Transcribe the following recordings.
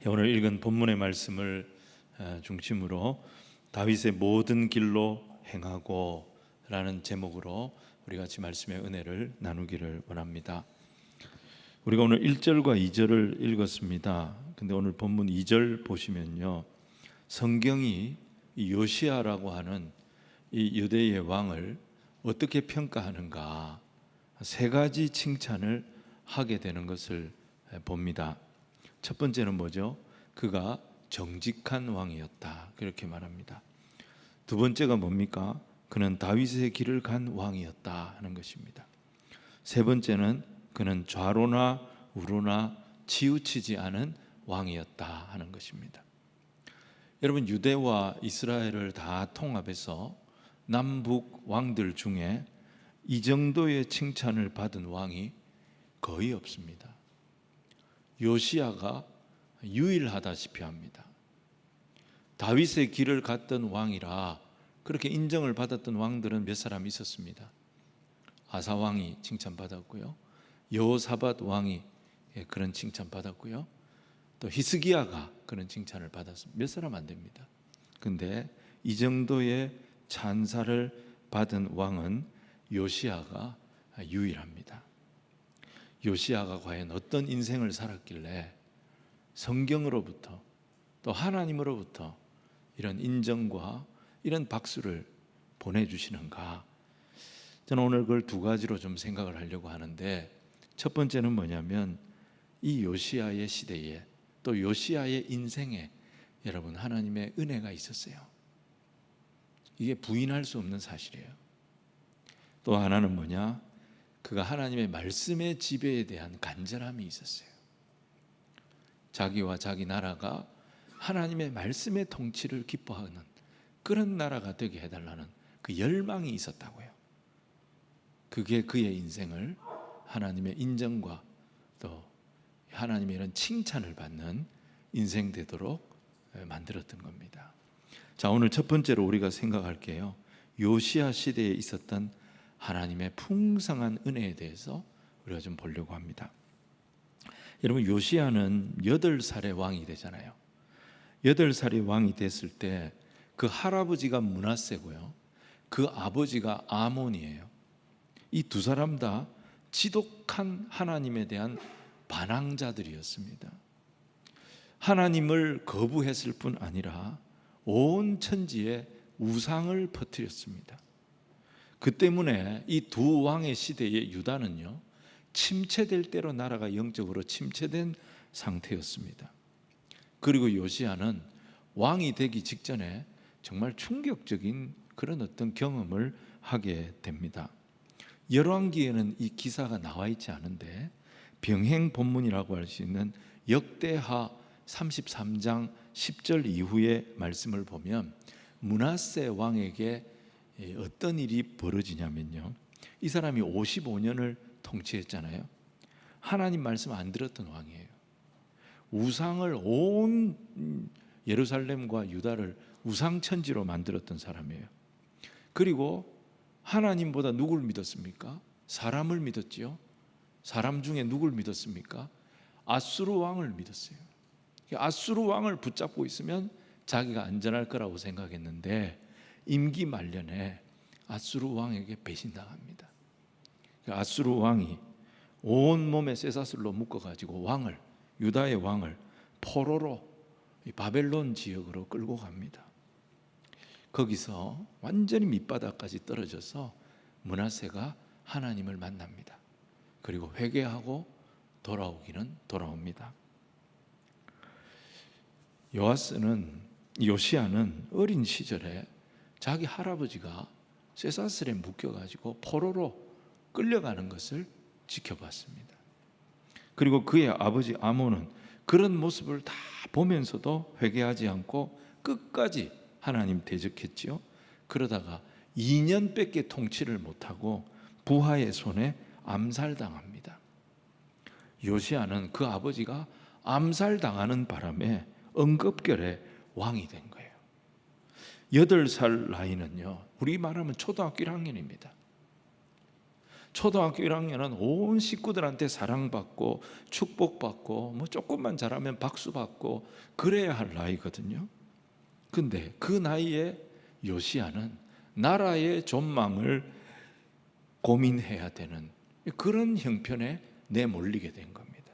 오늘 읽은 본문의 말씀을 중심으로 다윗의 모든 길로 행하고 라는 제목으로 우리 같이 말씀의 은혜를 나누기를 원합니다. 우리가 오늘 1절과 2절을 읽었습니다. 근데 오늘 본문 2절 보시면요, 성경이 이 요시야라고 하는 이 유대의 왕을 어떻게 평가하는가 세 가지 칭찬을 하게 되는 것을 봅니다. 첫 번째는 뭐죠? 그가 정직한 왕이었다, 그렇게 말합니다. 두 번째가 뭡니까? 그는 다윗의 길을 간 왕이었다 하는 것입니다. 세 번째는 그는 좌로나 우로나 치우치지 않은 왕이었다 하는 것입니다. 여러분, 유대와 이스라엘을 다 통합해서 남북 왕들 중에 이 정도의 칭찬을 받은 왕이 거의 없습니다. 요시야가 유일하다시피 합니다. 다윗의 길을 갔던 왕이라 그렇게 인정을 받았던 왕들은 몇 사람 있었습니다. 아사 왕이 칭찬받았고요, 여호사밧 왕이 그런 칭찬받았고요, 또 히스기야가 그런 칭찬을 받았습니다. 몇 사람 안 됩니다. 근데 이 정도의 찬사를 받은 왕은 요시야가 유일합니다. 요시야가 과연 어떤 인생을 살았길래 성경으로부터 또 하나님으로부터 이런 인정과 이런 박수를 보내주시는가? 저는 오늘 그걸 두 가지로 좀 생각을 하려고 하는데, 첫 번째는 뭐냐면 이 요시야의 시대에 또 요시야의 인생에 여러분 하나님의 은혜가 있었어요. 이게 부인할 수 없는 사실이에요. 또 하나는 뭐냐? 그가 하나님의 말씀의 지배에 대한 간절함이 있었어요. 자기와 자기 나라가 하나님의 말씀의 통치를 기뻐하는 그런 나라가 되게 해달라는 그 열망이 있었다고요. 그게 그의 인생을 하나님의 인정과 또 하나님의 이런 칭찬을 받는 인생 되도록 만들었던 겁니다. 자, 오늘 첫 번째로 우리가 생각할게요. 요시야 시대에 있었던 하나님의 풍성한 은혜에 대해서 우리가 좀 보려고 합니다. 여러분, 요시야는 8살의 왕이 되잖아요. 8살의 왕이 됐을 때 그 할아버지가 므낫세고요, 그 아버지가 아몬이에요. 이 두 사람 다 지독한 하나님에 대한 반항자들이었습니다. 하나님을 거부했을 뿐 아니라 온 천지에 우상을 퍼뜨렸습니다. 그 때문에 이 두 왕의 시대의 유다는요, 침체될 대로 나라가 영적으로 침체된 상태였습니다. 그리고 요시야는 왕이 되기 직전에 정말 충격적인 그런 어떤 경험을 하게 됩니다. 열왕기에는 이 기사가 나와 있지 않은데 병행 본문이라고 할 수 있는 역대하 33장 10절 이후의 말씀을 보면 므낫세 왕에게 어떤 일이 벌어지냐면요, 이 사람이 55년을 통치했잖아요. 하나님 말씀 안 들었던 왕이에요. 우상을 온 예루살렘과 유다를 우상천지로 만들었던 사람이에요. 그리고 하나님보다 누굴 믿었습니까? 사람을 믿었지요. 사람 중에 누굴 믿었습니까? 아수르 왕을 믿었어요. 아수르 왕을 붙잡고 있으면 자기가 안전할 거라고 생각했는데 임기 말년에 아수르 왕에게 배신당합니다. 아수르 왕이 온 몸에 쇠사슬로 묶어가지고 유다의 왕을 포로로 바벨론 지역으로 끌고 갑니다. 거기서 완전히 밑바닥까지 떨어져서 므낫세가 하나님을 만납니다. 그리고 회개하고 돌아오기는 돌아옵니다. 요시야는 어린 시절에 자기 할아버지가 쇠사슬에 묶여가지고 포로로 끌려가는 것을 지켜봤습니다. 그리고 그의 아버지 아몬은 그런 모습을 다 보면서도 회개하지 않고 끝까지 하나님 대적했지요. 그러다가 2년밖에 통치를 못하고 부하의 손에 암살당합니다. 요시야는 그 아버지가 암살당하는 바람에 응급결에 왕이 된 거예요. 8살 나이는요, 우리 말하면 초등학교 1학년입니다. 초등학교 1학년은 온 식구들한테 사랑받고 축복받고 뭐 조금만 잘하면 박수받고 그래야 할 나이거든요. 근데 그 나이에 요시야는 나라의 존망을 고민해야 되는 그런 형편에 내몰리게 된 겁니다.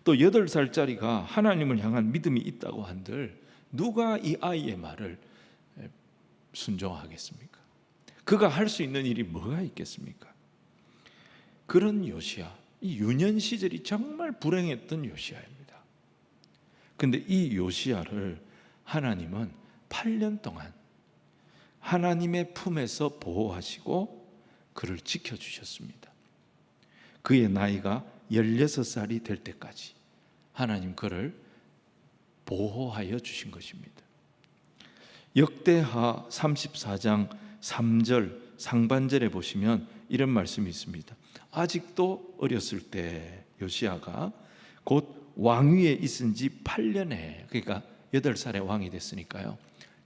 또 8살짜리가 하나님을 향한 믿음이 있다고 한들 누가 이 아이의 말을 순종하겠습니까? 그가 할 수 있는 일이 뭐가 있겠습니까? 그런 요시야, 이 유년 시절이 정말 불행했던 요시야입니다. 근데 이 요시야를 하나님은 8년 동안 하나님의 품에서 보호하시고 그를 지켜주셨습니다. 그의 나이가 16살이 될 때까지 하나님 그를 보호하여 주신 것입니다. 역대하 34장 3절 상반절에 보시면 이런 말씀이 있습니다. 아직도 어렸을 때 요시야가 곧 왕위에 있은 지 8년에, 그러니까 8살에 왕이 됐으니까요,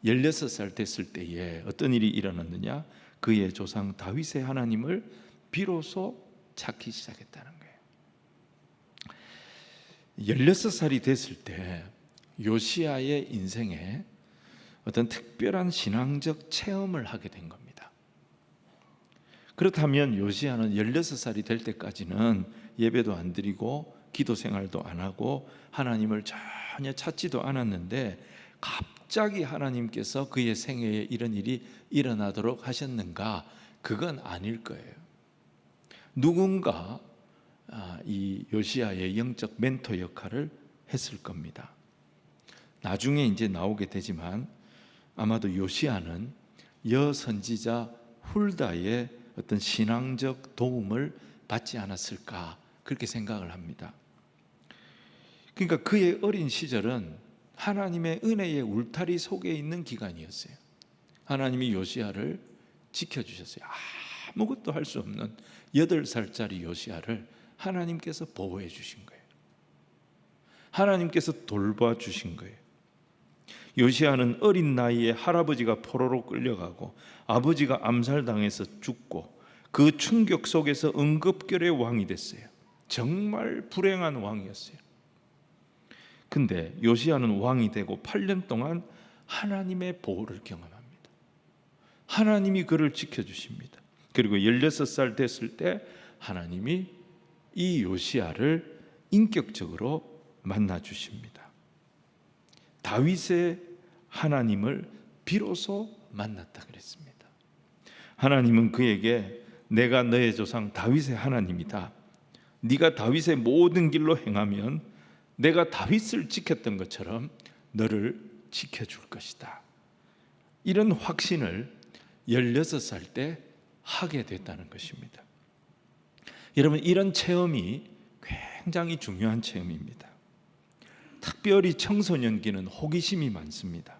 16살 됐을 때에 어떤 일이 일어났느냐? 그의 조상 다윗의 하나님을 비로소 찾기 시작했다는 거예요. 16살이 됐을 때 요시야의 인생에 어떤 특별한 신앙적 체험을 하게 된 겁니다. 그렇다면 요시야는 16살이 될 때까지는 예배도 안 드리고 기도 생활도 안 하고 하나님을 전혀 찾지도 않았는데 갑자기 하나님께서 그의 생애에 이런 일이 일어나도록 하셨는가? 그건 아닐 거예요. 누군가 이 요시야의 영적 멘토 역할을 했을 겁니다. 나중에 이제 나오게 되지만 아마도 요시야는 여선지자 훌다의 어떤 신앙적 도움을 받지 않았을까 그렇게 생각을 합니다. 그러니까 그의 어린 시절은 하나님의 은혜의 울타리 속에 있는 기간이었어요. 하나님이 요시야를 지켜주셨어요. 아무것도 할 수 없는 8살짜리 요시야를 하나님께서 보호해 주신 거예요. 하나님께서 돌봐 주신 거예요. 요시야는 어린 나이에 할아버지가 포로로 끌려가고 아버지가 암살당해서 죽고 그 충격 속에서 응급결의 왕이 됐어요. 정말 불행한 왕이었어요. 근데 요시야는 왕이 되고 8년 동안 하나님의 보호를 경험합니다. 하나님이 그를 지켜주십니다. 그리고 16살 됐을 때 하나님이 이 요시야를 인격적으로 만나 주십니다. 다윗의 하나님을 비로소 만났다 그랬습니다. 하나님은 그에게 내가 너의 조상 다윗의 하나님이다. 네가 다윗의 모든 길로 행하면 내가 다윗을 지켰던 것처럼 너를 지켜줄 것이다. 이런 확신을 16살 때 하게 됐다는 것입니다. 여러분, 이런 체험이 굉장히 중요한 체험입니다. 특별히 청소년기는 호기심이 많습니다.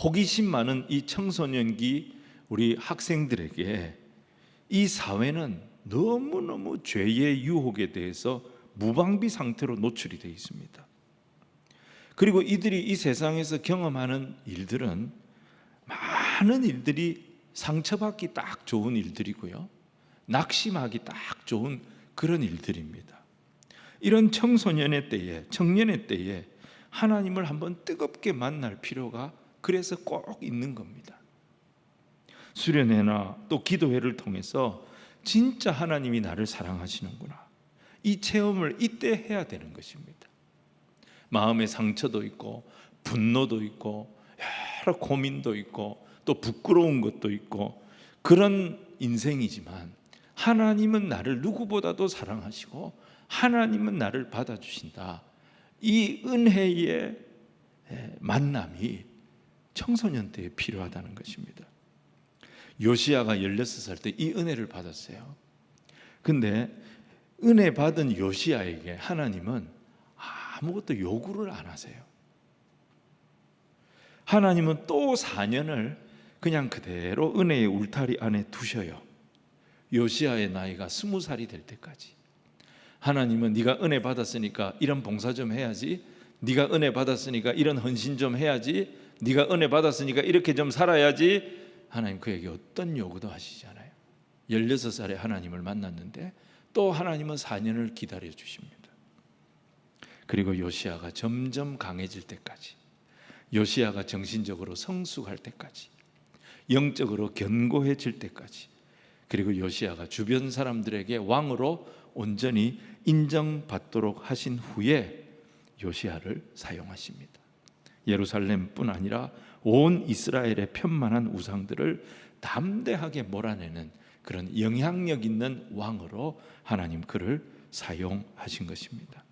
호기심 많은 이 청소년기 우리 학생들에게 이 사회는 너무너무 죄의 유혹에 대해서 무방비 상태로 노출이 되어 있습니다. 그리고 이들이 이 세상에서 경험하는 일들은 많은 일들이 상처받기 딱 좋은 일들이고요, 낙심하기 딱 좋은 그런 일들입니다. 이런 청소년의 때에, 청년의 때에 하나님을 한번 뜨겁게 만날 필요가 그래서 꼭 있는 겁니다. 수련회나 또 기도회를 통해서 진짜 하나님이 나를 사랑하시는구나, 이 체험을 이때 해야 되는 것입니다. 마음의 상처도 있고 분노도 있고 여러 고민도 있고 또 부끄러운 것도 있고 그런 인생이지만 하나님은 나를 누구보다도 사랑하시고 하나님은 나를 받아주신다. 이 은혜의 만남이 청소년 때에 필요하다는 것입니다. 요시야가 16살 때 이 은혜를 받았어요. 근데 은혜 받은 요시야에게 하나님은 아무것도 요구를 안 하세요. 하나님은 또 4년을 그냥 그대로 은혜의 울타리 안에 두셔요. 요시야의 나이가 20살이 될 때까지. 하나님은 네가 은혜 받았으니까 이런 봉사 좀 해야지, 네가 은혜 받았으니까 이런 헌신 좀 해야지, 네가 은혜 받았으니까 이렇게 좀 살아야지. 하나님 그에게 어떤 요구도 하시지 않아요. 16살에 하나님을 만났는데 또 하나님은 4년을 기다려 주십니다. 그리고 요시야가 점점 강해질 때까지, 요시야가 정신적으로 성숙할 때까지, 영적으로 견고해질 때까지, 그리고 요시야가 주변 사람들에게 왕으로 온전히 인정받도록 하신 후에 요시야를 사용하십니다. 예루살렘뿐 아니라 온 이스라엘의 편만한 우상들을 담대하게 몰아내는 그런 영향력 있는 왕으로 하나님 그를 사용하신 것입니다.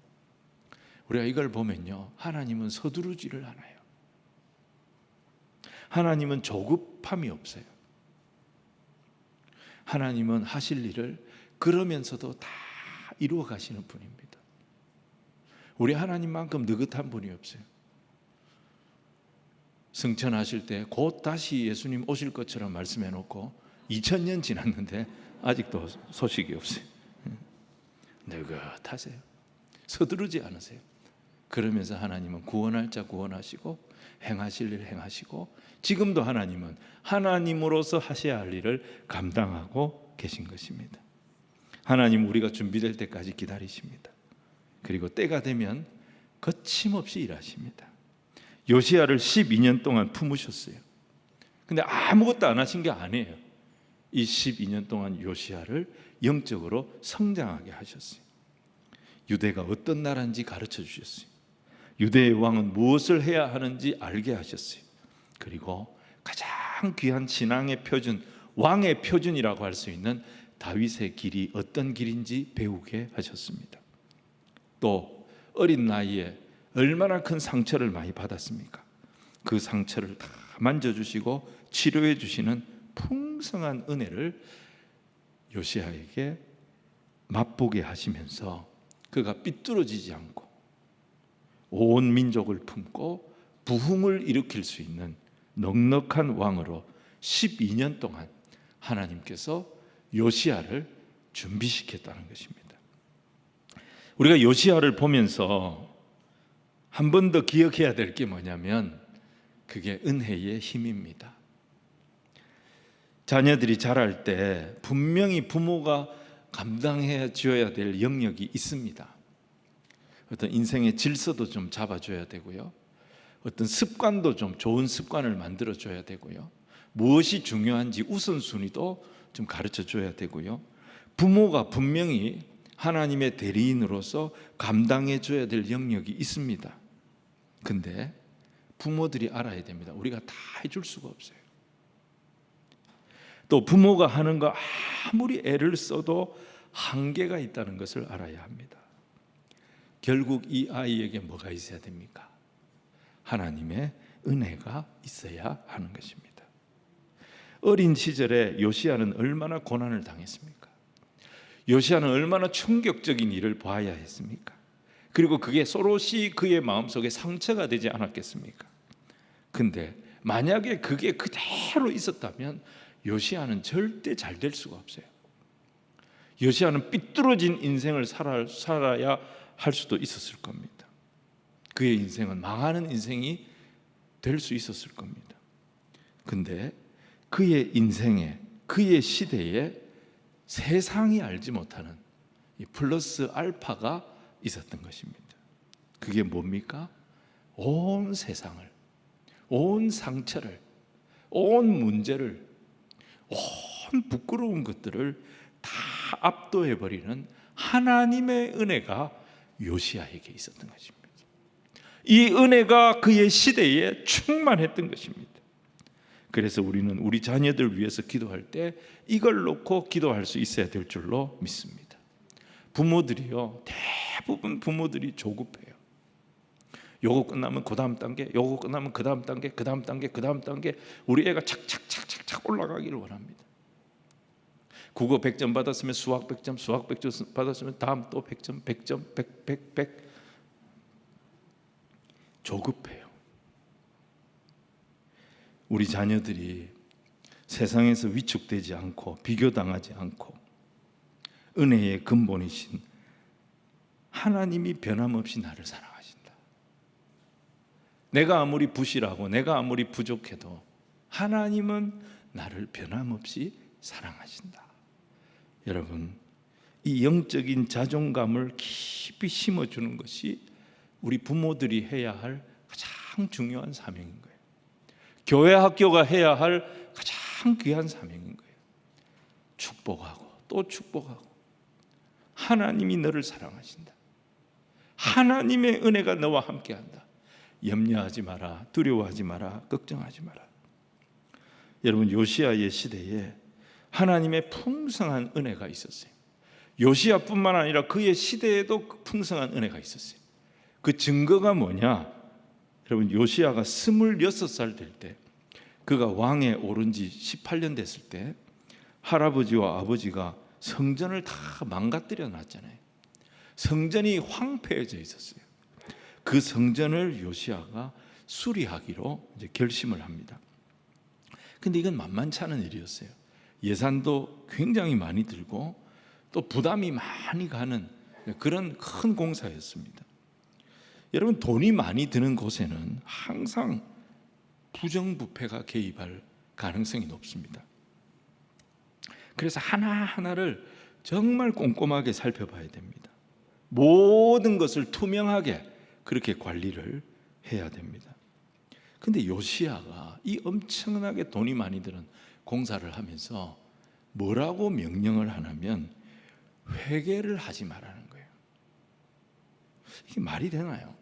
우리가 이걸 보면요, 하나님은 서두르지를 않아요. 하나님은 조급함이 없어요. 하나님은 하실 일을 그러면서도 다 이루어 가시는 분입니다. 우리 하나님만큼 느긋한 분이 없어요. 승천하실 때 곧 다시 예수님 오실 것처럼 말씀해 놓고 2000년 지났는데 아직도 소식이 없어요. 느긋하세요. 서두르지 않으세요. 그러면서 하나님은 구원할 자 구원하시고 행하실 일 행하시고, 지금도 하나님은 하나님으로서 하셔야 할 일을 감당하고 계신 것입니다. 하나님 우리가 준비될 때까지 기다리십니다. 그리고 때가 되면 거침없이 일하십니다. 요시야를 12년 동안 품으셨어요. 근데 아무것도 안 하신 게 아니에요. 이 12년 동안 요시야를 영적으로 성장하게 하셨어요. 유대가 어떤 나라인지 가르쳐 주셨어요. 유대의 왕은 무엇을 해야 하는지 알게 하셨어요. 그리고 가장 귀한 신앙의 표준, 왕의 표준이라고 할 수 있는 다윗의 길이 어떤 길인지 배우게 하셨습니다. 또 어린 나이에 얼마나 큰 상처를 많이 받았습니까? 그 상처를 다 만져주시고 치료해 주시는 풍성한 은혜를 요시야에게 맛보게 하시면서 그가 삐뚤어지지 않고 온 민족을 품고 부흥을 일으킬 수 있는 넉넉한 왕으로 12년 동안 하나님께서 요시야를 준비시켰다는 것입니다. 우리가 요시야를 보면서 한 번 더 기억해야 될 게 뭐냐면 그게 은혜의 힘입니다. 자녀들이 자랄 때 분명히 부모가 감당해 줘야 될 영역이 있습니다. 어떤 인생의 질서도 좀 잡아줘야 되고요, 어떤 습관도 좀 좋은 습관을 만들어 줘야 되고요, 무엇이 중요한지 우선순위도 좀 가르쳐 줘야 되고요, 부모가 분명히 하나님의 대리인으로서 감당해 줘야 될 영역이 있습니다. 근데 부모들이 알아야 됩니다. 우리가 다 해줄 수가 없어요. 또 부모가 하는 거 아무리 애를 써도 한계가 있다는 것을 알아야 합니다. 결국 이 아이에게 뭐가 있어야 됩니까? 하나님의 은혜가 있어야 하는 것입니다. 어린 시절에 요시야는 얼마나 고난을 당했습니까? 요시야는 얼마나 충격적인 일을 봐야 했습니까? 그리고 그게 소롯이 그의 마음속에 상처가 되지 않았겠습니까? 근데 만약에 그게 그대로 있었다면 요시야는 절대 잘 될 수가 없어요. 요시야는 삐뚤어진 인생을 살아야 할 수도 있었을 겁니다. 그의 인생은 망하는 인생이 될 수 있었을 겁니다. 근데 그의 인생에, 그의 시대에 세상이 알지 못하는 이 플러스 알파가 있었던 것입니다. 그게 뭡니까? 온 세상을, 온 상처를, 온 문제를, 온 부끄러운 것들을 다 압도해버리는 하나님의 은혜가 요시야에게 있었던 것입니다. 이 은혜가 그의 시대에 충만했던 것입니다. 그래서 우리는 우리 자녀들 위해서 기도할 때 이걸 놓고 기도할 수 있어야 될 줄로 믿습니다. 부모들이요, 대부분 부모들이 조급해요. 요거 끝나면 그 다음 단계, 요거 끝나면 그 다음 단계, 그 다음 단계, 그 다음 단계, 우리 애가 착착착착착 올라가기를 원합니다. 국어 100점 받았으면 수학 100점, 수학 100점 받았으면 다음 또 100점, 100점, 100 조급해요. 우리 자녀들이 세상에서 위축되지 않고 비교당하지 않고 은혜의 근본이신 하나님이 변함없이 나를 사랑하신다. 내가 아무리 부실하고 내가 아무리 부족해도 하나님은 나를 변함없이 사랑하신다. 여러분, 이 영적인 자존감을 깊이 심어주는 것이 우리 부모들이 해야 할 가장 중요한 사명인 거예요. 교회 학교가 해야 할 가장 귀한 사명인 거예요. 축복하고 또 축복하고, 하나님이 너를 사랑하신다, 하나님의 은혜가 너와 함께한다, 염려하지 마라, 두려워하지 마라, 걱정하지 마라. 여러분, 요시야의 시대에 하나님의 풍성한 은혜가 있었어요. 요시야뿐만 아니라 그의 시대에도 풍성한 은혜가 있었어요. 그 증거가 뭐냐? 여러분, 요시야가 26살 될 때, 그가 왕에 오른 지 18년 됐을 때 할아버지와 아버지가 성전을 다 망가뜨려 놨잖아요. 성전이 황폐해져 있었어요. 그 성전을 요시야가 수리하기로 이제 결심을 합니다. 근데 이건 만만치 않은 일이었어요. 예산도 굉장히 많이 들고 또 부담이 많이 가는 그런 큰 공사였습니다. 여러분, 돈이 많이 드는 곳에는 항상 부정부패가 개입할 가능성이 높습니다. 그래서 하나하나를 정말 꼼꼼하게 살펴봐야 됩니다. 모든 것을 투명하게 그렇게 관리를 해야 됩니다. 근데 요시야가 이 엄청나게 돈이 많이 드는 공사를 하면서 뭐라고 명령을 하냐면 회개를 하지 말라는 거예요. 이게 말이 되나요?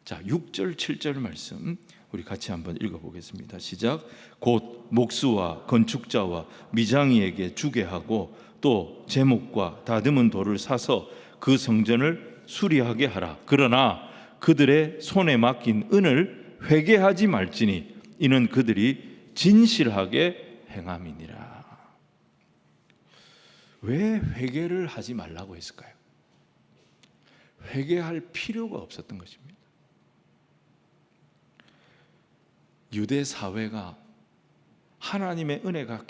자, 6절 7절 말씀 우리 같이 한번 읽어보겠습니다. 시작. 곧 목수와 건축자와 미장이에게 주게 하고 또 제목과 다듬은 돌을 사서 그 성전을 수리하게 하라. 그러나 그들의 손에 맡긴 은을 회개하지 말지니 이는 그들이 진실하게 행함이니라. 왜 회개를 하지 말라고 했을까요? 회개할 필요가 없었던 것입니다. 유대 사회가 하나님의 은혜가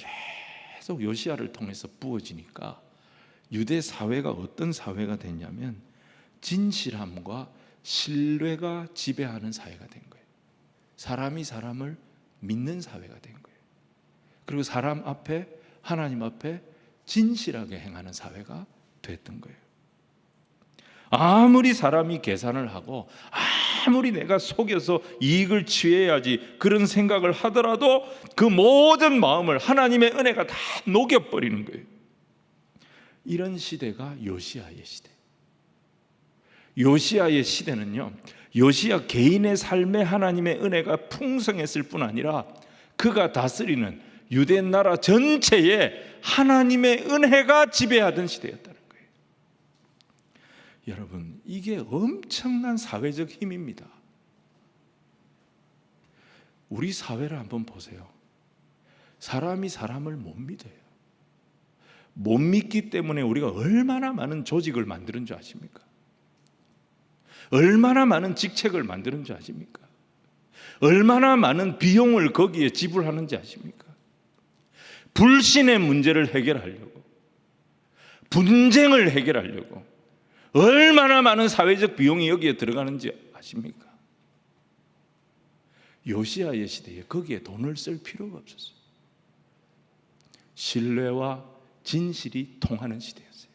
계속 요시야를 통해서 부어지니까 유대 사회가 어떤 사회가 됐냐면 진실함과 신뢰가 지배하는 사회가 된 거예요. 사람이 사람을 믿는 사회가 된 거예요. 그리고 사람 앞에, 하나님 앞에 진실하게 행하는 사회가 됐던 거예요. 아무리 사람이 계산을 하고 아무리 내가 속여서 이익을 취해야지 그런 생각을 하더라도 그 모든 마음을 하나님의 은혜가 다 녹여버리는 거예요. 이런 시대가 요시야의 시대. 요시야의 시대는요, 요시야 개인의 삶에 하나님의 은혜가 풍성했을 뿐 아니라 그가 다스리는 유대 나라 전체에 하나님의 은혜가 지배하던 시대였다는 거예요. 여러분, 이게 엄청난 사회적 힘입니다. 우리 사회를 한번 보세요. 사람이 사람을 못 믿어요. 못 믿기 때문에 우리가 얼마나 많은 조직을 만드는 줄 아십니까? 얼마나 많은 직책을 만드는 줄 아십니까? 얼마나 많은 비용을 거기에 지불하는지 아십니까? 불신의 문제를 해결하려고, 분쟁을 해결하려고 얼마나 많은 사회적 비용이 여기에 들어가는지 아십니까? 요시야의 시대에 거기에 돈을 쓸 필요가 없었어요. 신뢰와 진실이 통하는 시대였어요.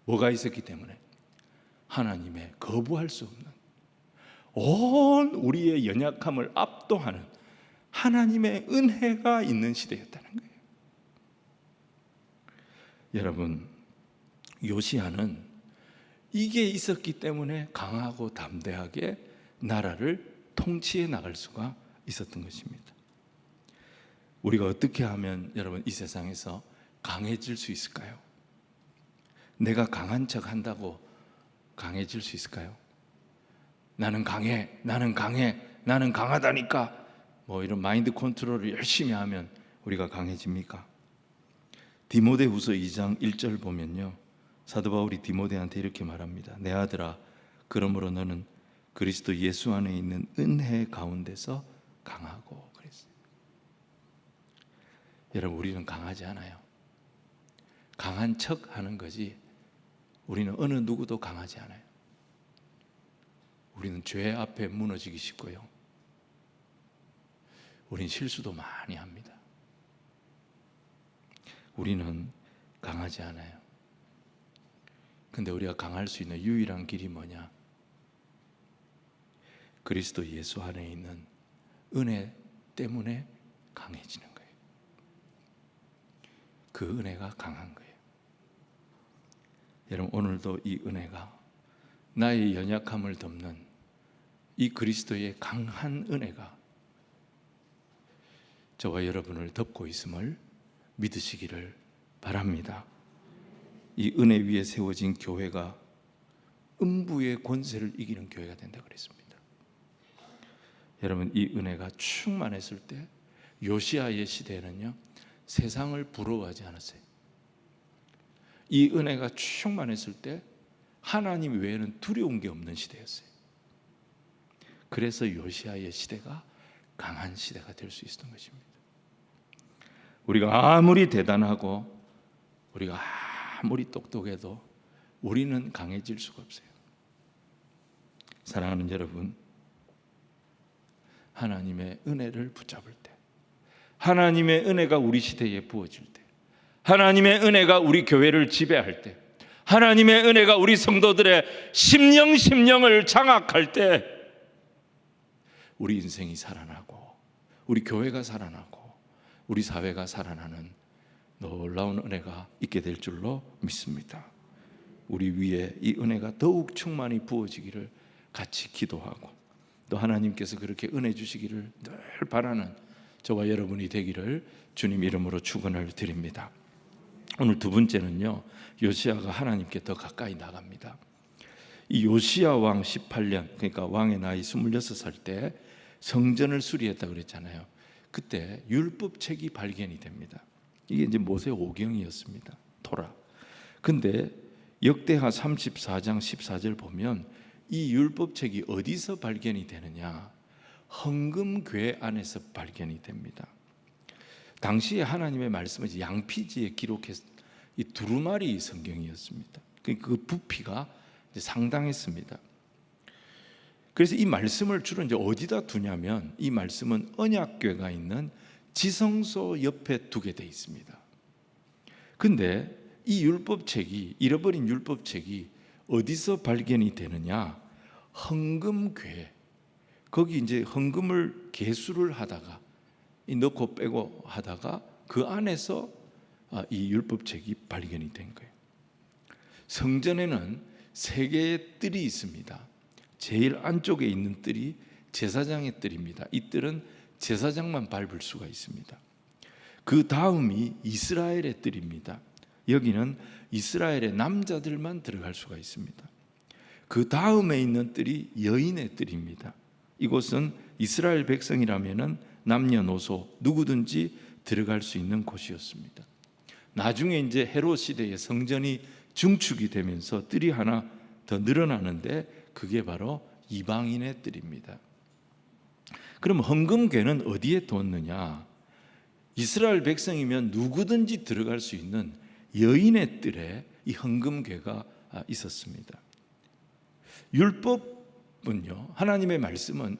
뭐가 있었기 때문에? 하나님의 거부할 수 없는 온 우리의 연약함을 압도하는 하나님의 은혜가 있는 시대였다는 거예요. 여러분, 요시야는 이게 있었기 때문에 강하고 담대하게 나라를 통치해 나갈 수가 있었던 것입니다. 우리가 어떻게 하면 여러분 이 세상에서 강해질 수 있을까요? 내가 강한 척 한다고 강해질 수 있을까요? 나는 강해, 나는 강해, 나는 강하다니까 뭐 이런 마인드 컨트롤을 열심히 하면 우리가 강해집니까? 디모데후서 2장 1절 보면요, 사도 바울이 디모데한테 이렇게 말합니다. 내 아들아, 그러므로 너는 그리스도 예수 안에 있는 은혜 가운데서 강하고 그랬어요. 여러분, 우리는 강하지 않아요. 강한 척 하는 거지 우리는 어느 누구도 강하지 않아요. 우리는 죄 앞에 무너지기 쉽고요, 우린 실수도 많이 합니다. 우리는 강하지 않아요. 근데 우리가 강할 수 있는 유일한 길이 뭐냐? 그리스도 예수 안에 있는 은혜 때문에 강해지는 거예요. 그 은혜가 강한 거예요. 여러분, 오늘도 이 은혜가, 나의 연약함을 덮는 이 그리스도의 강한 은혜가 저와 여러분을 덮고 있음을 믿으시기를 바랍니다. 이 은혜 위에 세워진 교회가 음부의 권세를 이기는 교회가 된다고 그랬습니다. 여러분, 이 은혜가 충만했을 때 요시아의 시대에는요, 세상을 부러워하지 않았어요. 이 은혜가 충만했을 때 하나님 외에는 두려운 게 없는 시대였어요. 그래서 요시아의 시대가 강한 시대가 될 수 있었던 것입니다. 우리가 아무리 대단하고 우리가 아무리 똑똑해도 우리는 강해질 수가 없어요. 사랑하는 여러분, 하나님의 은혜를 붙잡을 때, 하나님의 은혜가 우리 시대에 부어질 때, 하나님의 은혜가 우리 교회를 지배할 때, 하나님의 은혜가 우리 성도들의 심령을 장악할 때 우리 인생이 살아나고 우리 교회가 살아나고 우리 사회가 살아나는 놀라운 은혜가 있게 될 줄로 믿습니다. 우리 위에 이 은혜가 더욱 충만히 부어지기를 같이 기도하고, 또 하나님께서 그렇게 은혜 주시기를 늘 바라는 저와 여러분이 되기를 주님 이름으로 축원을 드립니다. 오늘 두 번째는요, 요시야가 하나님께 더 가까이 나갑니다. 이 요시야 왕 18년, 그러니까 왕의 나이 26살 때 성전을 수리했다고 그랬잖아요. 그때 율법책이 발견이 됩니다. 이게 이제 모세 오경이었습니다. 토라. 근데 역대하 34장 14절 보면 이 율법책이 어디서 발견이 되느냐? 헌금궤 안에서 발견이 됩니다. 당시에 하나님의 말씀을 양피지에 기록했, 이 두루마리 성경이었습니다. 그 부피가 이제 상당했습니다. 그래서 이 말씀을 주로 이제 어디다 두냐면, 이 말씀은 언약궤가 있는 지성소 옆에 두게 돼 있습니다. 근데 이 율법책이, 잃어버린 율법책이 어디서 발견이 되느냐? 헌금궤. 거기 이제 헌금을 계수를 하다가 넣고 빼고 하다가 그 안에서 이 율법책이 발견이 된 거예요. 성전에는 세 개의 뜰이 있습니다. 제일 안쪽에 있는 뜰이 제사장의 뜰입니다. 이 뜰은 제사장만 밟을 수가 있습니다. 그 다음이 이스라엘의 뜰입니다. 여기는 이스라엘의 남자들만 들어갈 수가 있습니다. 그 다음에 있는 뜰이 여인의 뜰입니다. 이곳은 이스라엘 백성이라면은 남녀노소 누구든지 들어갈 수 있는 곳이었습니다. 나중에 이제 헤롯 시대에 성전이 중축이 되면서 뜰이 하나 더 늘어나는데 그게 바로 이방인의 뜰입니다. 그럼 헌금궤는 어디에 뒀느냐? 이스라엘 백성이면 누구든지 들어갈 수 있는 여인의 뜰에 이 헌금궤가 있었습니다. 율법은요, 하나님의 말씀은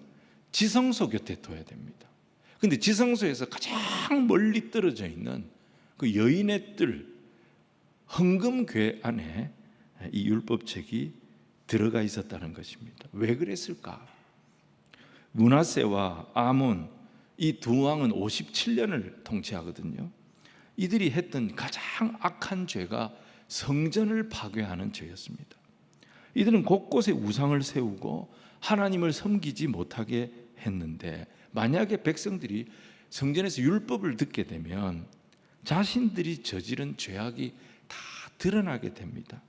지성소 곁에 둬야 됩니다. 근데 지성소에서 가장 멀리 떨어져 있는 그 여인의 뜰, 헌금궤 안에 이 율법책이 들어가 있었다는 것입니다. 왜 그랬을까? 므낫세와 아몬, 이 두 왕은 57년을 통치하거든요. 이들이 했던 가장 악한 죄가 성전을 파괴하는 죄였습니다. 이들은 곳곳에 우상을 세우고 하나님을 섬기지 못하게 했는데, 만약에 백성들이 성전에서 율법을 듣게 되면 자신들이 저지른 죄악이 다 드러나게 됩니다.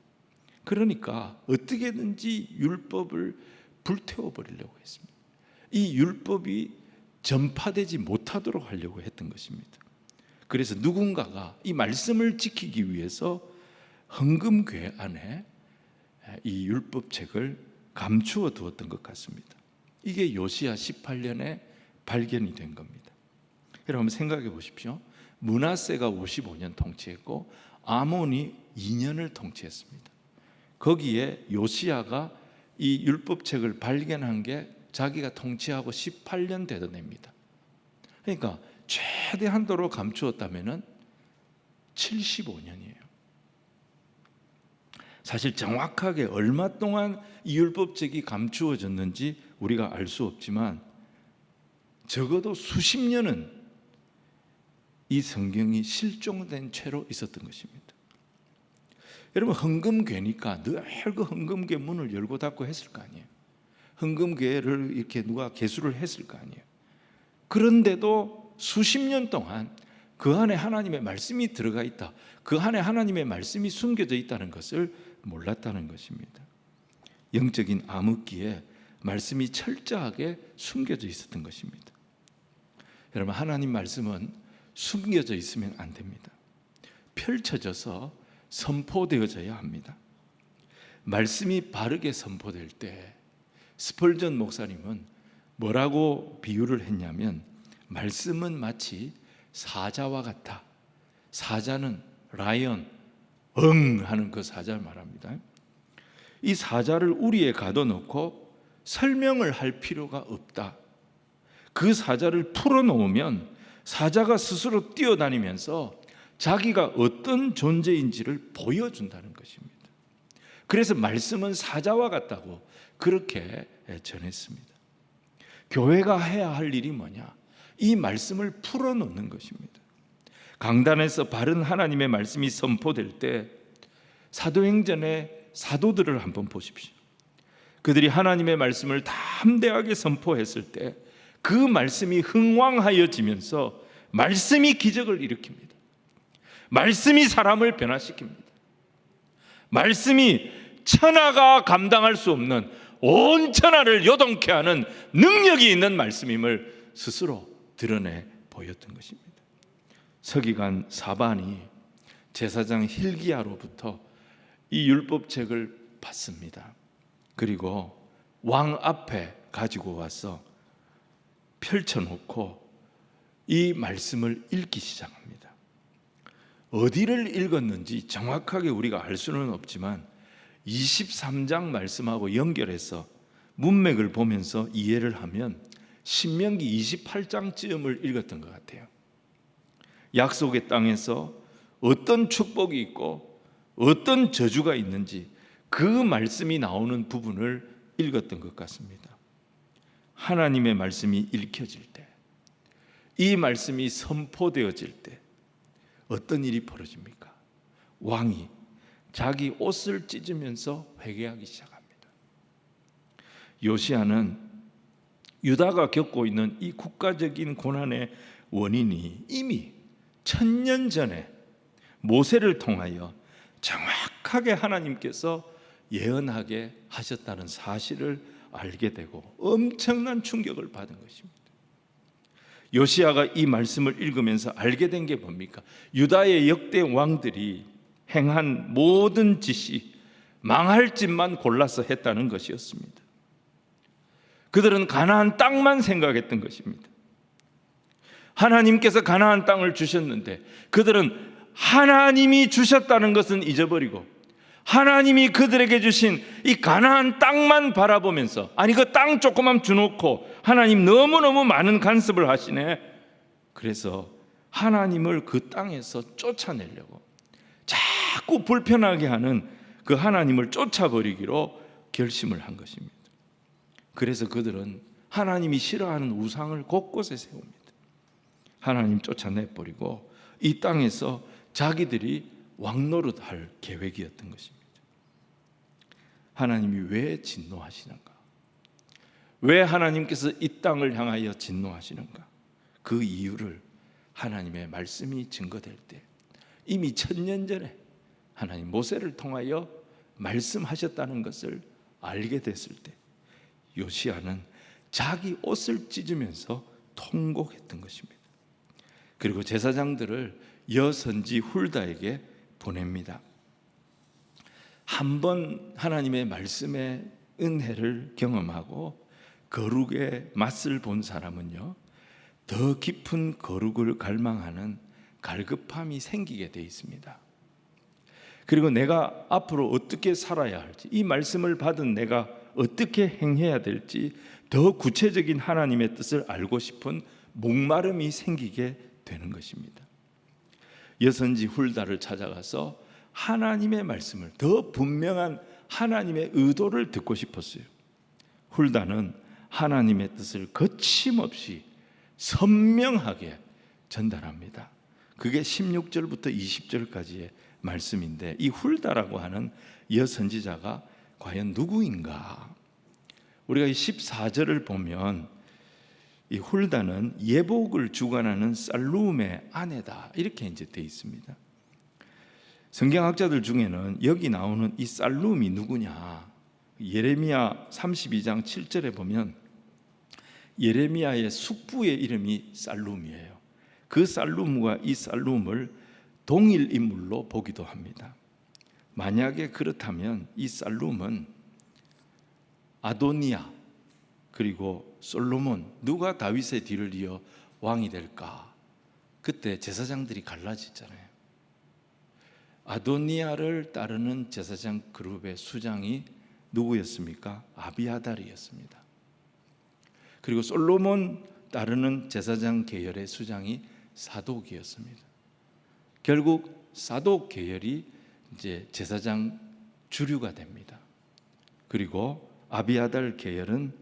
그러니까 어떻게든지 율법을 불태워 버리려고 했습니다. 이 율법이 전파되지 못하도록 하려고 했던 것입니다. 그래서 누군가가 이 말씀을 지키기 위해서 헌금궤 안에 이 율법책을 감추어 두었던 것 같습니다. 이게 요시야 18년에 발견이 된 겁니다. 여러분 생각해 보십시오. 므낫세가 55년 통치했고 아몬이 2년을 통치했습니다. 거기에 요시야가 이 율법책을 발견한 게 자기가 통치하고 18년 되던 해입니다. 그러니까 최대한도로 감추었다면 75년이에요. 사실 정확하게 얼마 동안 이 율법책이 감추어졌는지 우리가 알 수 없지만 적어도 수십 년은 이 성경이 실종된 채로 있었던 것입니다. 여러분, 헌금괴니까 늘 그 헌금괴 문을 열고 닫고 했을 거 아니에요. 헌금괴를 이렇게 누가 개수를 했을 거 아니에요. 그런데도 수십 년 동안 그 안에 하나님의 말씀이 들어가 있다, 그 안에 하나님의 말씀이 숨겨져 있다는 것을 몰랐다는 것입니다. 영적인 암흑기에 말씀이 철저하게 숨겨져 있었던 것입니다. 여러분, 하나님 말씀은 숨겨져 있으면 안 됩니다. 펼쳐져서 선포되어져야 합니다. 말씀이 바르게 선포될 때 스펄전 목사님은 뭐라고 비유를 했냐면, 말씀은 마치 사자와 같아. 사자는 라이언, 응 하는 그 사자를 말합니다. 이 사자를 우리에 가둬놓고 설명을 할 필요가 없다. 그 사자를 풀어놓으면 사자가 스스로 뛰어다니면서 자기가 어떤 존재인지를 보여준다는 것입니다. 그래서 말씀은 사자와 같다고 그렇게 전했습니다. 교회가 해야 할 일이 뭐냐? 이 말씀을 풀어놓는 것입니다. 강단에서 바른 하나님의 말씀이 선포될 때 사도행전의 사도들을 한번 보십시오. 그들이 하나님의 말씀을 담대하게 선포했을 때 그 말씀이 흥왕하여지면서 말씀이 기적을 일으킵니다. 말씀이 사람을 변화시킵니다. 말씀이 천하가 감당할 수 없는 온 천하를 요동케 하는 능력이 있는 말씀임을 스스로 드러내 보였던 것입니다. 서기관 사반이 제사장 hil기야로부터 이 율법책을 받습니다. 그리고 왕 앞에 가지고 와서 펼쳐놓고 이 말씀을 읽기 시작합니다. 어디를 읽었는지 정확하게 우리가 알 수는 없지만 23장 말씀하고 연결해서 문맥을 보면서 이해를 하면 신명기 28장쯤을 읽었던 것 같아요. 약속의 땅에서 어떤 축복이 있고 어떤 저주가 있는지 그 말씀이 나오는 부분을 읽었던 것 같습니다. 하나님의 말씀이 읽혀질 때, 이 말씀이 선포되어질 때 어떤 일이 벌어집니까? 왕이 자기 옷을 찢으면서 회개하기 시작합니다. 요시야는 유다가 겪고 있는 이 국가적인 고난의 원인이 이미 1000년 전에 모세를 통하여 정확하게 하나님께서 예언하게 하셨다는 사실을 알게 되고 엄청난 충격을 받은 것입니다. 요시야가 이 말씀을 읽으면서 알게 된 게 뭡니까? 유다의 역대 왕들이 행한 모든 짓이 망할 짓만 골라서 했다는 것이었습니다. 그들은 가나안 땅만 생각했던 것입니다. 하나님께서 가나안 땅을 주셨는데 그들은 하나님이 주셨다는 것은 잊어버리고 하나님이 그들에게 주신 이 가나안 땅만 바라보면서, 아니 그 땅 조금만 주놓고 하나님 너무너무 많은 간섭을 하시네. 그래서 하나님을 그 땅에서 쫓아내려고 자꾸 불편하게 하는 그 하나님을 쫓아버리기로 결심을 한 것입니다. 그래서 그들은 하나님이 싫어하는 우상을 곳곳에 세웁니다. 하나님 쫓아내버리고 이 땅에서 자기들이 왕노릇할 계획이었던 것입니다. 하나님이 왜 진노하시는가? 왜 하나님께서 이 땅을 향하여 진노하시는가? 그 이유를 하나님의 말씀이 증거될 때, 이미 1000년 전에 하나님 모세를 통하여 말씀하셨다는 것을 알게 됐을 때 요시야는 자기 옷을 찢으면서 통곡했던 것입니다. 그리고 제사장들을 여선지 훌다에게 보냅니다. 한번 하나님의 말씀의 은혜를 경험하고 거룩의 맛을 본 사람은요, 더 깊은 거룩을 갈망하는 갈급함이 생기게 돼 있습니다. 그리고 내가 앞으로 어떻게 살아야 할지, 이 말씀을 받은 내가 어떻게 행해야 될지 더 구체적인 하나님의 뜻을 알고 싶은 목마름이 생기게 되는 것입니다. 여선지 훌다를 찾아가서 하나님의 말씀을, 더 분명한 하나님의 의도를 듣고 싶었어요. 훌다는 하나님의 뜻을 거침없이 선명하게 전달합니다. 그게 16절부터 20절까지의 말씀인데, 이 훌다라고 하는 여선지자가 과연 누구인가? 우리가 이 14절을 보면 이 훌다는 예복을 주관하는 살룸의 아내다, 이렇게 이제 되어 있습니다. 성경학자들 중에는 여기 나오는 이 살룸이 누구냐, 예레미야 32장 7절에 보면 예레미야의 숙부의 이름이 살룸이에요. 그 살룸과 이 살룸을 동일 인물로 보기도 합니다. 만약에 그렇다면 이 살룸은 아도니아 그리고 솔로몬, 누가 다윗의 뒤를 이어 왕이 될까? 그때 제사장들이 갈라졌잖아요. 아도니아를 따르는 제사장 그룹의 수장이 누구였습니까? 아비아달이었습니다. 그리고 솔로몬 따르는 제사장 계열의 수장이 사독이었습니다. 결국 사독 계열이 이제 제사장 주류가 됩니다. 그리고 아비아달 계열은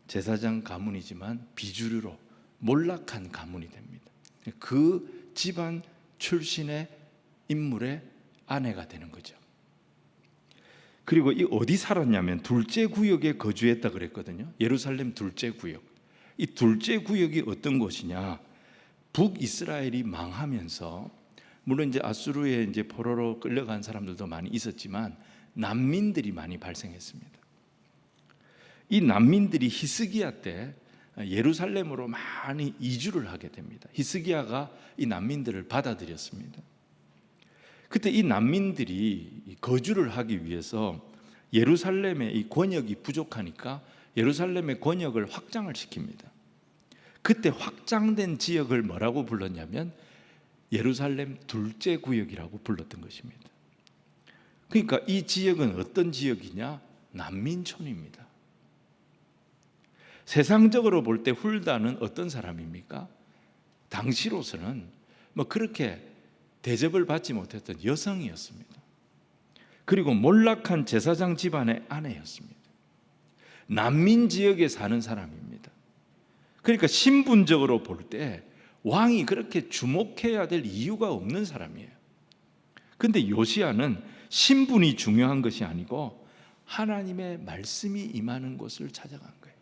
제사장 가문이지만 비주류로 몰락한 가문이 됩니다. 그 집안 출신의 인물의 아내가 되는 거죠. 그리고 이 어디 살았냐면 둘째 구역에 거주했다 그랬거든요. 예루살렘 둘째 구역. 이 둘째 구역이 어떤 곳이냐? 북이스라엘이 망하면서, 물론 이제 아수르에 이제 포로로 끌려간 사람들도 많이 있었지만 난민들이 많이 발생했습니다. 이 난민들이 히스기야 때 예루살렘으로 많이 이주를 하게 됩니다. 히스기야가 이 난민들을 받아들였습니다. 그때 이 난민들이 거주를 하기 위해서 예루살렘의 이 권역이 부족하니까 예루살렘의 권역을 확장을 시킵니다. 그때 확장된 지역을 뭐라고 불렀냐면 예루살렘 둘째 구역이라고 불렀던 것입니다. 그러니까 이 지역은 어떤 지역이냐? 난민촌입니다. 세상적으로 볼 때 훌다는 어떤 사람입니까? 당시로서는 뭐 그렇게 대접을 받지 못했던 여성이었습니다. 그리고 몰락한 제사장 집안의 아내였습니다. 난민 지역에 사는 사람입니다. 그러니까 신분적으로 볼 때 왕이 그렇게 주목해야 될 이유가 없는 사람이에요. 그런데 요시야는 신분이 중요한 것이 아니고 하나님의 말씀이 임하는 곳을 찾아간 거예요.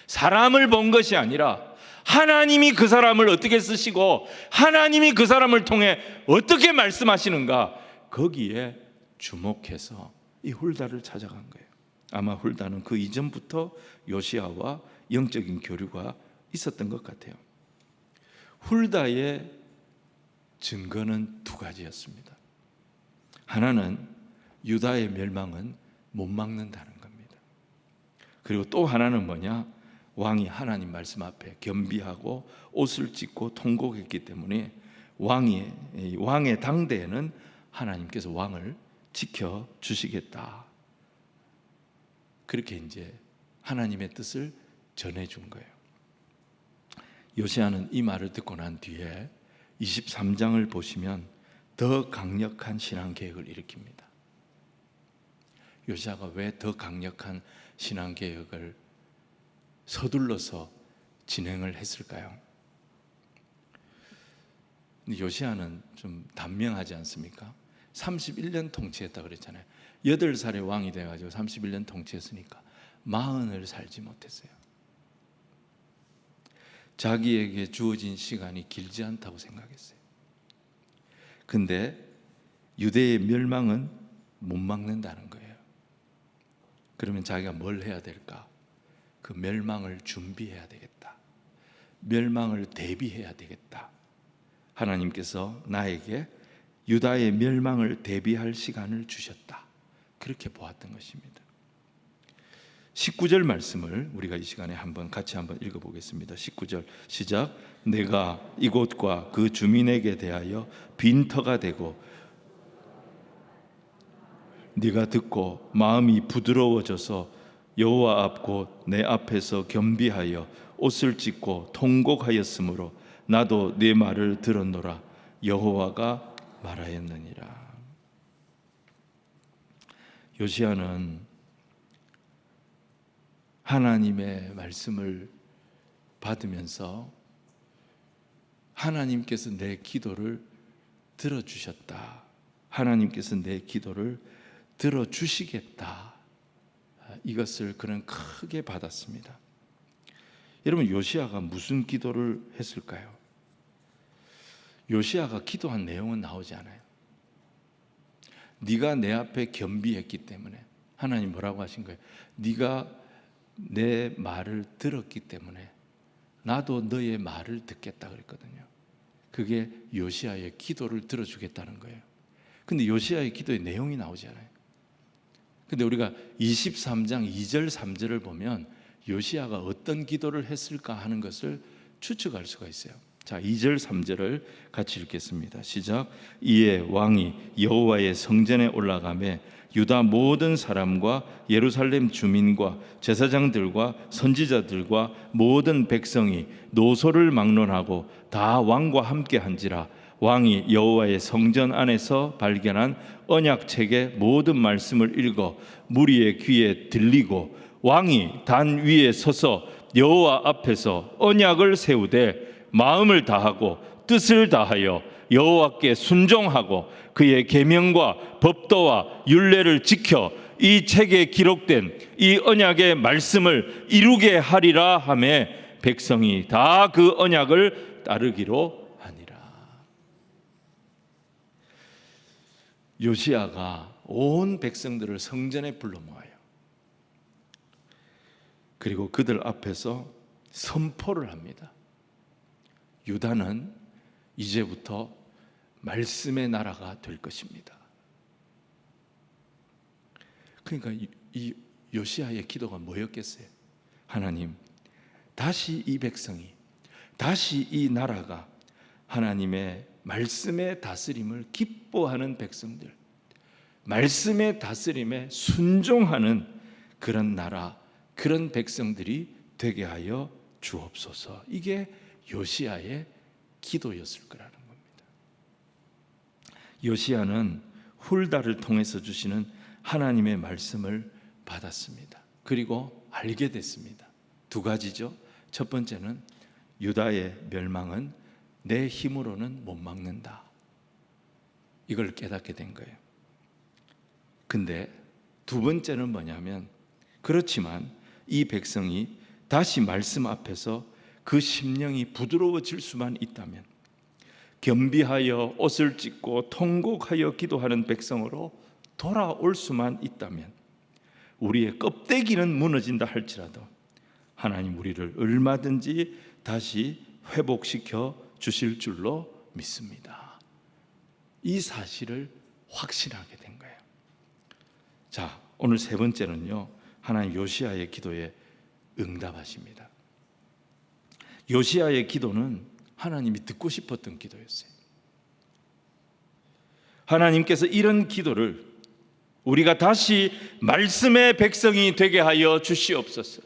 사람을 본 것이 아니라 하나님이 그 사람을 어떻게 쓰시고 하나님이 그 사람을 통해 어떻게 말씀하시는가, 거기에 주목해서 이 훌다를 찾아간 거예요. 아마 훌다는 그 이전부터 요시야와 영적인 교류가 있었던 것 같아요. 훌다의 증거는 두 가지였습니다. 하나는 유다의 멸망은 못 막는다는 겁니다. 그리고 또 하나는 뭐냐? 왕이 하나님 말씀 앞에 겸비하고 옷을 찢고 통곡했기 때문에 왕의 당대에는 하나님께서 왕을 지켜 주시겠다. 그렇게 이제 하나님의 뜻을 전해준 거예요. 요시야는 이 말을 듣고 난 뒤에 23장을 보시면 더 강력한 신앙 개혁을 일으킵니다. 요시야가 왜 더 강력한 신앙 개혁을 서둘러서 진행을 했을까요? 요시야는 좀 단명하지 않습니까? 31년 통치했다 그랬잖아요. 8살의 왕이 돼가지고 31년 통치했으니까 40을 살지 못했어요. 자기에게 주어진 시간이 길지 않다고 생각했어요. 근데 유대의 멸망은 못 막는다는 거예요. 그러면 자기가 뭘 해야 될까? 그 멸망을 준비해야 되겠다. 멸망을 대비해야 되겠다. 하나님께서 나에게 유다의 멸망을 대비할 시간을 주셨다. 그렇게 보았던 것입니다. 19절 말씀을 우리가 이 시간에 같이 한번 읽어보겠습니다. 19절 시작. 내가 이곳과 그 주민에게 대하여 빈터가 되고 네가 듣고 마음이 부드러워져서 여호와 앞 곧 내 앞에서 겸비하여 옷을 찢고 통곡하였으므로 나도 네 말을 들었노라. 여호와가 말하였느니라. 요시야는 하나님의 말씀을 받으면서 하나님께서 내 기도를 들어주셨다, 하나님께서 내 기도를 들어주시겠다, 이것을 그는 크게 받았습니다. 여러분, 요시야가 무슨 기도를 했을까요? 요시야가 기도한 내용은 나오지 않아요. 네가 내 앞에 겸비했기 때문에, 하나님 뭐라고 하신 거예요? 네가 내 말을 들었기 때문에 나도 너의 말을 듣겠다 그랬거든요. 그게 요시야의 기도를 들어주겠다는 거예요. 근데 요시야의 기도의 내용이 나오지 않아요. 근데 우리가 23장 2절 3절을 보면 요시야가 어떤 기도를 했을까 하는 것을 추측할 수가 있어요. 자, 2절 3절을 같이 읽겠습니다. 시작. 이에 왕이 여호와의 성전에 올라가매 유다 모든 사람과 예루살렘 주민과 제사장들과 선지자들과 모든 백성이 노소를 막론하고 다 왕과 함께 한지라. 왕이 여호와의 성전 안에서 발견한 언약책의 모든 말씀을 읽어 무리의 귀에 들리고, 왕이 단 위에 서서 여호와 앞에서 언약을 세우되 마음을 다하고 뜻을 다하여 여호와께 순종하고 그의 계명과 법도와 율례를 지켜 이 책에 기록된 이 언약의 말씀을 이루게 하리라 하며 백성이 다 그 언약을 따르기로 하니라. 요시야가 온 백성들을 성전에 불러 모아요. 그리고 그들 앞에서 선포를 합니다. 유다는 이제부터 말씀의 나라가 될 것입니다. 그러니까 이 요시야의 기도가 뭐였겠어요? 하나님, 다시 이 백성이, 다시 이 나라가 하나님의 말씀의 다스림을 기뻐하는 백성들, 말씀의 다스림에 순종하는 그런 나라, 그런 백성들이 되게 하여 주옵소서. 이게 요시야의 기도였을 거라는 겁니다. 요시야는 훌다를 통해서 주시는 하나님의 말씀을 받았습니다. 그리고 알게 됐습니다. 두 가지죠. 첫 번째는 유다의 멸망은 내 힘으로는 못 막는다, 이걸 깨닫게 된 거예요. 근데 두 번째는 뭐냐면, 그렇지만 이 백성이 다시 말씀 앞에서 그 심령이 부드러워질 수만 있다면, 겸비하여 옷을 찢고 통곡하여 기도하는 백성으로 돌아올 수만 있다면, 우리의 껍데기는 무너진다 할지라도 하나님 우리를 얼마든지 다시 회복시켜 주실 줄로 믿습니다. 이 사실을 확신하게 된 거예요. 자, 오늘 세 번째는요, 하나님 요시야의 기도에 응답하십니다. 요시야의 기도는 하나님이 듣고 싶었던 기도였어요. 하나님께서 이런 기도를, 우리가 다시 말씀의 백성이 되게 하여 주시옵소서,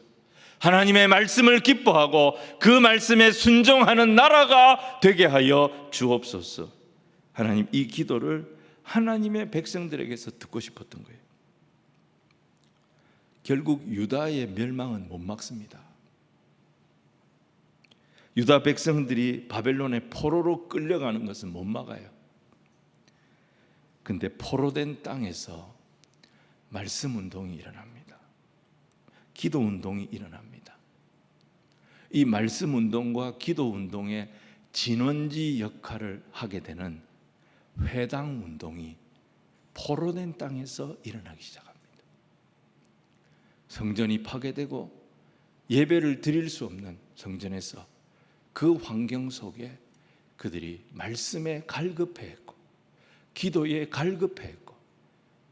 하나님의 말씀을 기뻐하고 그 말씀에 순종하는 나라가 되게 하여 주옵소서, 하나님, 이 기도를 하나님의 백성들에게서 듣고 싶었던 거예요. 결국 유다의 멸망은 못 막습니다. 유다 백성들이 바벨론의 포로로 끌려가는 것은 못 막아요. 근데 포로된 땅에서 말씀 운동이 일어납니다. 기도 운동이 일어납니다. 이 말씀 운동과 기도 운동의 진원지 역할을 하게 되는 회당 운동이 포로된 땅에서 일어나기 시작합니다. 성전이 파괴되고 예배를 드릴 수 없는 성전에서 그 환경 속에 그들이 말씀에 갈급해했고 기도에 갈급해했고,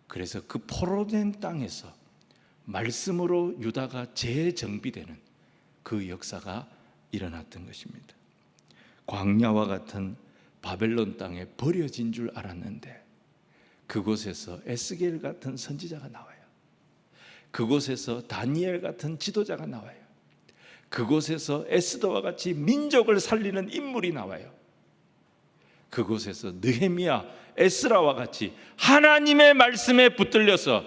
그래서 그 포로된 땅에서 말씀으로 유다가 재정비되는 그 역사가 일어났던 것입니다. 광야와 같은 바벨론 땅에 버려진 줄 알았는데 그곳에서 에스겔 같은 선지자가 나와요. 그곳에서 다니엘 같은 지도자가 나와요. 그곳에서 에스더와 같이 민족을 살리는 인물이 나와요. 그곳에서 느헤미야, 에스라와 같이 하나님의 말씀에 붙들려서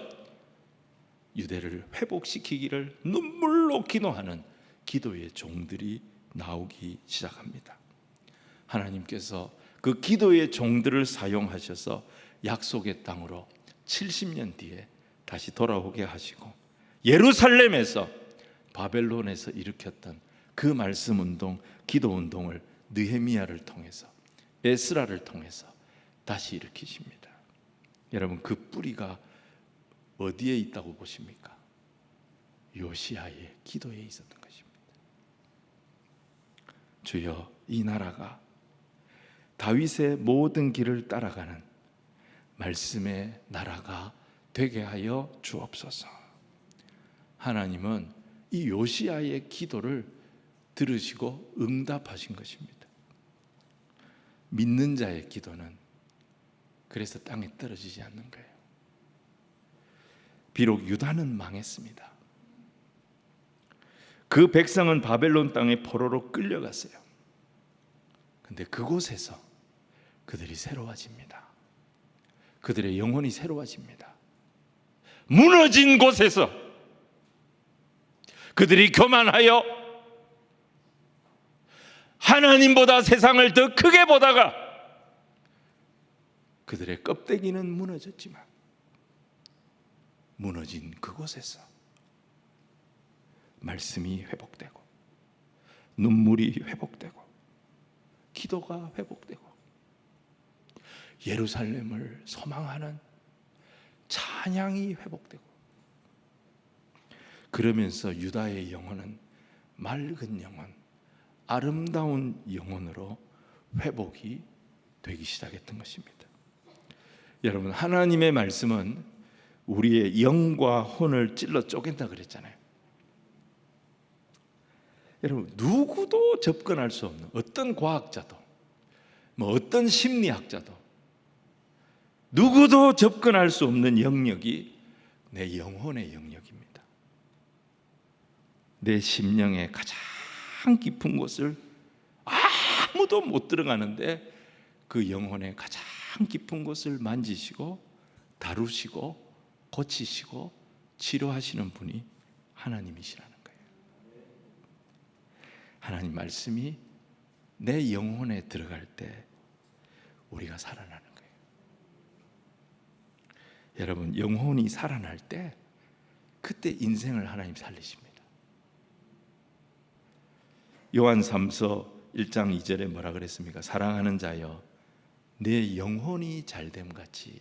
유대를 회복시키기를 눈물로 기도하는 기도의 종들이 나오기 시작합니다. 하나님께서 그 기도의 종들을 사용하셔서 약속의 땅으로 70년 뒤에 다시 돌아오게 하시고, 예루살렘에서 바벨론에서 일으켰던 그 말씀 운동, 기도 운동을 느헤미야를 통해서, 에스라를 통해서 다시 일으키십니다. 여러분, 그 뿌리가 어디에 있다고 보십니까? 요시야의 기도에 있었던 것입니다. 주여, 이 나라가 다윗의 모든 길을 따라가는 말씀의 나라가 되게 하여 주옵소서. 하나님은 이 요시야의 기도를 들으시고 응답하신 것입니다. 믿는 자의 기도는 그래서 땅에 떨어지지 않는 거예요. 비록 유다는 망했습니다. 그 백성은 바벨론 땅에 포로로 끌려갔어요. 근데 그곳에서 그들이 새로워집니다. 그들의 영혼이 새로워집니다. 무너진 곳에서 그들이 교만하여 하나님보다 세상을 더 크게 보다가 그들의 껍데기는 무너졌지만, 무너진 그곳에서 말씀이 회복되고, 눈물이 회복되고, 기도가 회복되고, 예루살렘을 소망하는 찬양이 회복되고, 그러면서 유다의 영혼은 맑은 영혼, 아름다운 영혼으로 회복이 되기 시작했던 것입니다. 여러분, 하나님의 말씀은 우리의 영과 혼을 찔러 쪼갠다 그랬잖아요. 여러분, 누구도 접근할 수 없는, 어떤 과학자도, 어떤 심리학자도 누구도 접근할 수 없는 영역이 내 영혼의 영역입니다. 내 심령의 가장 깊은 곳을 아무도 못 들어가는데, 그 영혼의 가장 깊은 곳을 만지시고 다루시고 고치시고 치료하시는 분이 하나님이시라는 거예요. 하나님 말씀이 내 영혼에 들어갈 때 우리가 살아나는 거예요. 여러분, 영혼이 살아날 때 그때 인생을 하나님 살리십니다. 요한 3서 1장 2절에 뭐라 그랬습니까? 사랑하는 자여, 내 영혼이 잘됨 같이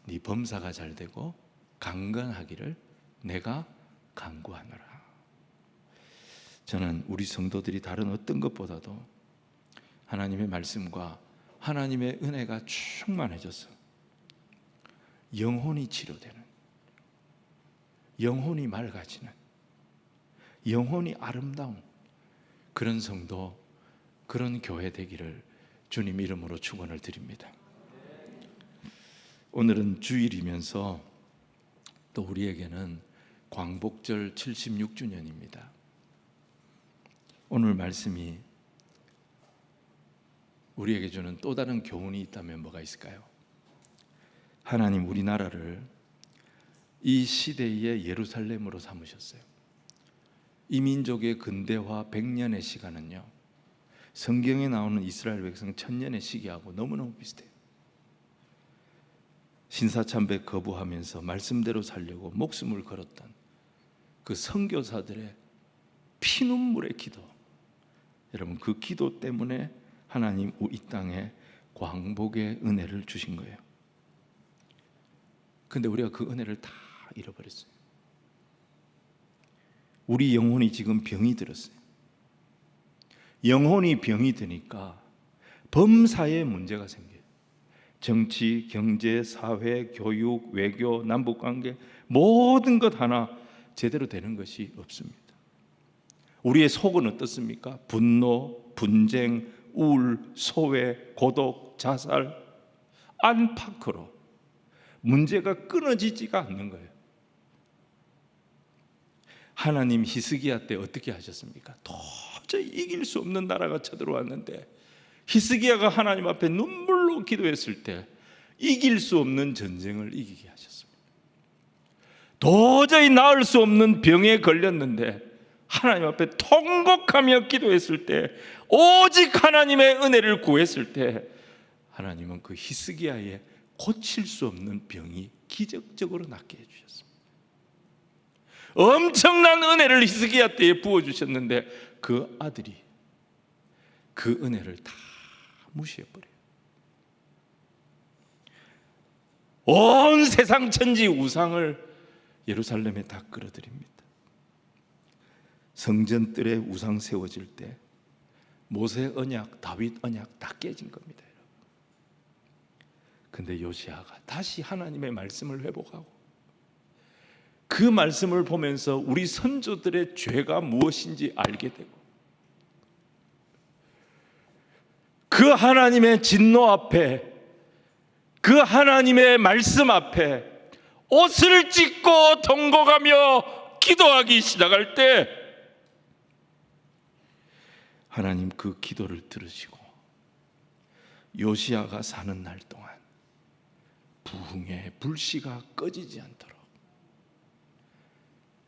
네 범사가 잘되고 강건하기를 내가 간구하노라. 저는 우리 성도들이 다른 어떤 것보다도 하나님의 말씀과 하나님의 은혜가 충만해져서 영혼이 치료되는, 영혼이 맑아지는, 영혼이 아름다운 그런 성도, 그런 교회 되기를 주님 이름으로 축원을 드립니다. 오늘은 주일이면서 또 우리에게는 광복절 76주년입니다. 오늘 말씀이 우리에게 주는 또 다른 교훈이 있다면 뭐가 있을까요? 하나님 우리나라를 이 시대의 예루살렘으로 삼으셨어요. 이 민족의 근대화 100년의 시간은요, 성경에 나오는 이스라엘 백성 1000년의 시기하고 너무너무 비슷해요. 신사참배 거부하면서 말씀대로 살려고 목숨을 걸었던 그 선교사들의 피눈물의 기도, 여러분, 그 기도 때문에 하나님 이 땅에 광복의 은혜를 주신 거예요. 근데 우리가 그 은혜를 다 잃어버렸어요. 우리 영혼이 지금 병이 들었어요. 영혼이 병이 드니까 범사에 문제가 생겨요. 정치, 경제, 사회, 교육, 외교, 남북관계 모든 것 하나 제대로 되는 것이 없습니다. 우리의 속은 어떻습니까? 분노, 분쟁, 우울, 소외, 고독, 자살, 안팎으로 문제가 끊어지지가 않는 거예요. 하나님 히스기야 때 어떻게 하셨습니까? 도저히 이길 수 없는 나라가 쳐들어왔는데 히스기야가 하나님 앞에 눈물로 기도했을 때 이길 수 없는 전쟁을 이기게 하셨습니다. 도저히 나을 수 없는 병에 걸렸는데 하나님 앞에 통곡하며 기도했을 때, 오직 하나님의 은혜를 구했을 때 하나님은 그 히스기야의 고칠 수 없는 병이 기적적으로 낫게 해주셨습니다. 엄청난 은혜를 히스기야 때에 부어주셨는데 그 아들이 그 은혜를 다 무시해버려요. 온 세상 천지 우상을 예루살렘에 다 끌어들입니다. 성전 뜰에 우상 세워질 때 모세 언약, 다윗 언약 다 깨진 겁니다. 근데 요시야가 다시 하나님의 말씀을 회복하고 그 말씀을 보면서 우리 선조들의 죄가 무엇인지 알게 되고 그 하나님의 진노 앞에, 그 하나님의 말씀 앞에 옷을 찢고 통곡하며 기도하기 시작할 때 하나님 그 기도를 들으시고 요시야가 사는 날 동안 부흥의 불씨가 꺼지지 않도록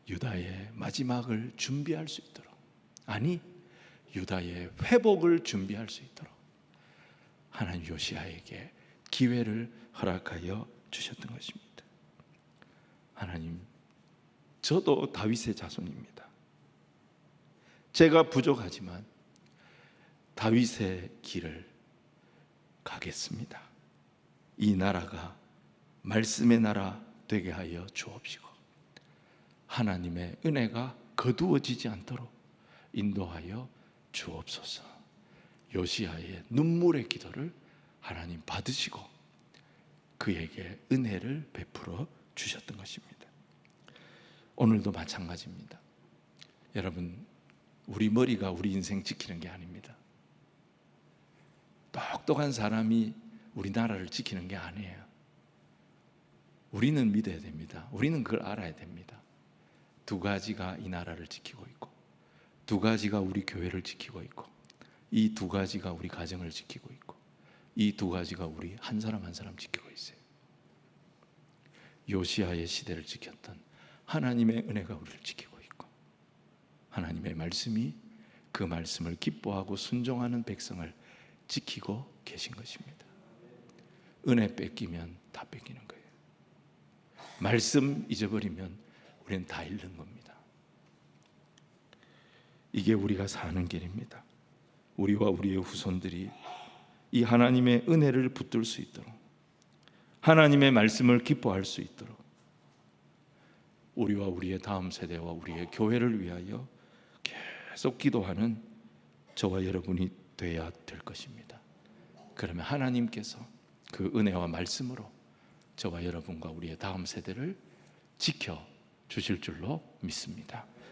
유다의 마지막을 준비할 수 있도록, 아니 유다의 회복을 준비할 수 있도록 하나님 요시야에게 기회를 허락하여 주셨던 것입니다. 하나님, 저도 다윗의 자손입니다. 제가 부족하지만 다윗의 길을 가겠습니다. 이 나라가 말씀의 나라 되게 하여 주옵시고 하나님의 은혜가 거두어지지 않도록 인도하여 주옵소서. 요시야의 눈물의 기도를 하나님 받으시고 그에게 은혜를 베풀어 주셨던 것입니다. 오늘도 마찬가지입니다. 여러분, 우리 머리가 우리 인생 지키는 게 아닙니다. 똑똑한 사람이 우리나라를 지키는 게 아니에요. 우리는 믿어야 됩니다. 우리는 그걸 알아야 됩니다. 두 가지가 이 나라를 지키고 있고, 두 가지가 우리 교회를 지키고 있고, 이 두 가지가 우리 가정을 지키고 있고, 이 두 가지가 우리 한 사람 한 사람 지키고 있어요. 요시야의 시대를 지켰던 하나님의 은혜가 우리를 지키고 있고, 하나님의 말씀이 그 말씀을 기뻐하고 순종하는 백성을 지키고 계신 것입니다. 은혜 뺏기면 다 뺏기는 거예요. 말씀 잊어버리면 우리는 다 잃는 겁니다. 이게 우리가 사는 길입니다. 우리와 우리의 후손들이 이 하나님의 은혜를 붙들 수 있도록, 하나님의 말씀을 기뻐할 수 있도록 우리와 우리의 다음 세대와 우리의 교회를 위하여 계속 기도하는 저와 여러분이 되어야 될 것입니다. 그러면 하나님께서 그 은혜와 말씀으로 저와 여러분과 우리의 다음 세대를 지켜 주실 줄로 믿습니다.